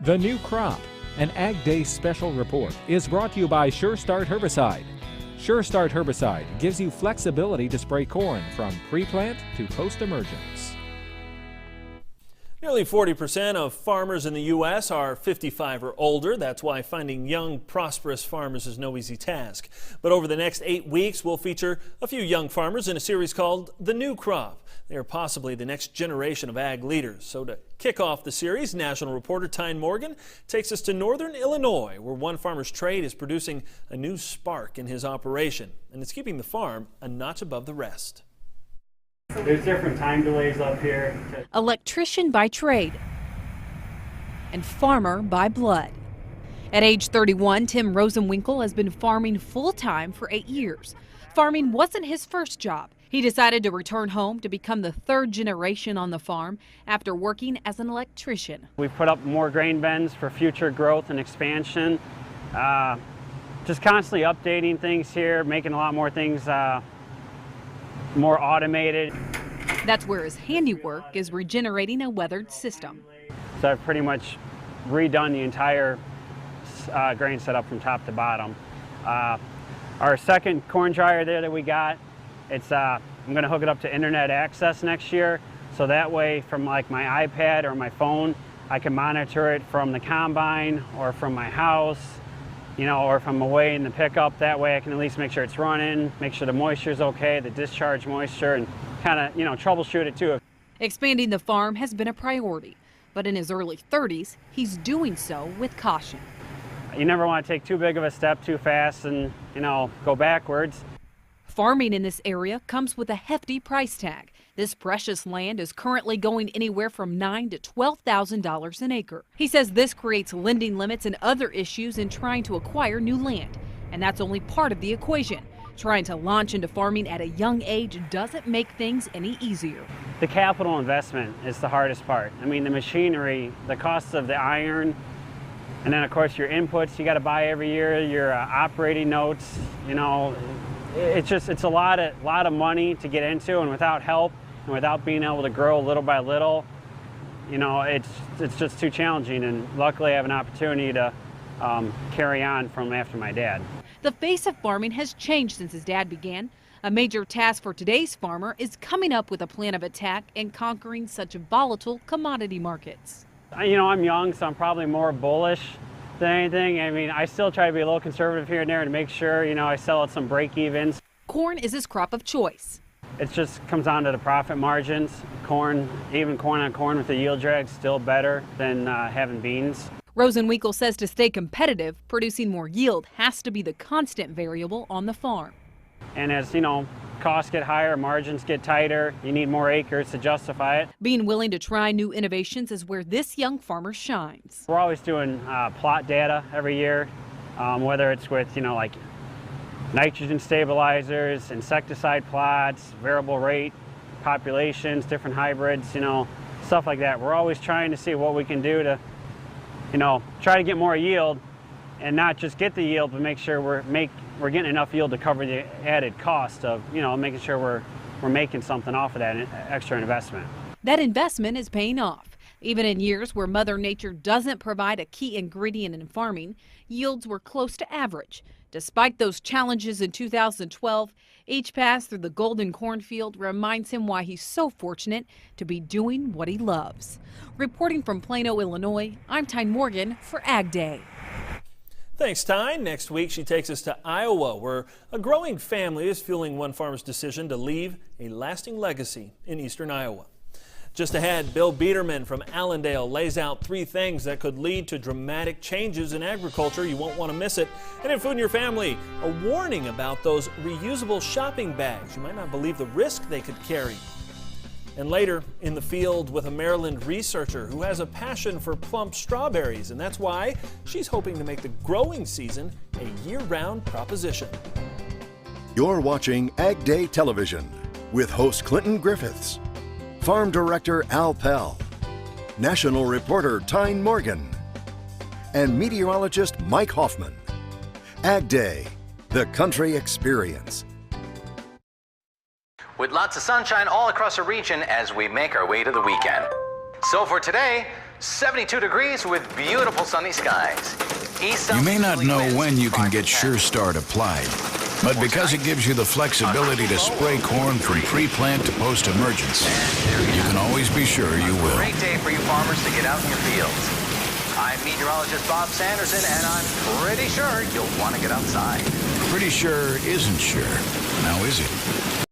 The New Crop, an AgDay special report, is brought to you by Sure Start Herbicide. Sure Start Herbicide gives you flexibility to spray corn from pre-plant to post-emergence. Nearly 40% of farmers in the U.S. are 55 or older. That's why finding young, prosperous farmers is no easy task. But over the next 8 weeks, we'll feature a few young farmers in a series called The New Crop. They are possibly the next generation of ag leaders. So to kick off the series, national reporter Tyne Morgan takes us to northern Illinois, where one farmer's trade is producing a new spark in his operation. And it's keeping the farm a notch above the rest. There's different time delays up here. Electrician by trade and farmer by blood. At age 31, Tim Rosenwinkel has been farming full-time for 8 years. Farming wasn't his first job. He decided to return home to become the third generation on the farm after working as an electrician. We've put up more grain bins for future growth and expansion. Just constantly updating things here, making a lot more things more automated. That's where his handiwork is regenerating a weathered system. So I've pretty much redone the entire grain setup from top to bottom. Our second corn dryer there that we got, I'm going to hook it up to internet access next year, so that way from like my iPad or my phone I can monitor it from the combine or from my house, you know, or if I'm away in the pickup. That way I can at least make sure it's running, make sure the moisture's okay, the discharge moisture, and kind of, you know, troubleshoot it too. Expanding the farm has been a priority, but in his early 30s, he's doing so with caution. You never want to take too big of a step too fast and, you know, go backwards. Farming in this area comes with a hefty price tag. This precious land is currently going anywhere from $9,000 to $12,000 an acre. He says this creates lending limits and other issues in trying to acquire new land. And that's only part of the equation. Trying to launch into farming at a young age doesn't make things any easier. The capital investment is the hardest part. I mean, the machinery, the cost of the iron, and then of course your inputs you got to buy every year, your operating notes, you know. It's a lot of money to get into, and without help and without being able to grow little by little, you know, it's just too challenging. And luckily I have an opportunity to carry on from after my dad. The face of farming has changed since his dad began. A major task for today's farmer is coming up with a plan of attack and conquering such volatile commodity markets. You know, I'm young, so I'm probably more bullish than anything. I mean, I still try to be a little conservative here and there to make sure, you know, I sell at some break-evens. Corn is his crop of choice. It just comes down to the profit margins. Corn, even corn on corn with the yield drag, still better than having beans. Rosenwinkel says to stay competitive, producing more yield has to be the constant variable on the farm. And as, you know, costs get higher, margins get tighter, you need more acres to justify it. Being willing to try new innovations is where this young farmer shines. We're always doing plot data every year, whether it's with, you know, like nitrogen stabilizers, insecticide plots, variable rate populations, different hybrids, you know, stuff like that. We're always trying to see what we can do to, you know, try to get more yield, and not just get the yield, but make sure we're getting enough yield to cover the added cost of, you know, making sure we're making something off of that extra investment. That investment is paying off. Even in years where Mother Nature doesn't provide a key ingredient in farming, yields were close to average. Despite those challenges in 2012, each pass through the golden cornfield reminds him why he's so fortunate to be doing what he loves. Reporting from Plano, Illinois, I'm Tyne Morgan for AgDay. Thanks, Tyne. Next week, she takes us to Iowa, where a growing family is fueling one farmer's decision to leave a lasting legacy in eastern Iowa. Just ahead, Bill Biederman from Allendale lays out 3 things that could lead to dramatic changes in agriculture. You won't want to miss it. And in Food in Your Family, a warning about those reusable shopping bags. You might not believe the risk they could carry. And later, in the field with a Maryland researcher who has a passion for plump strawberries, and that's why she's hoping to make the growing season a year-round proposition. You're watching AgDay Television with host Clinton Griffiths, Farm Director Al Pell, National Reporter Tyne Morgan, and meteorologist Mike Hoffman. AgDay, the country experience. With lots of sunshine all across the region as we make our way to the weekend. So for today, 72 degrees with beautiful sunny skies. You may not know when you can get Sure Start applied, but because it gives you the flexibility to spray corn from pre-plant to post-emergence, you can always be sure you will. Great day for you farmers to get out in your fields. I'm meteorologist Bob Sanderson, and I'm pretty sure you'll want to get outside. Pretty sure isn't sure. Now is it?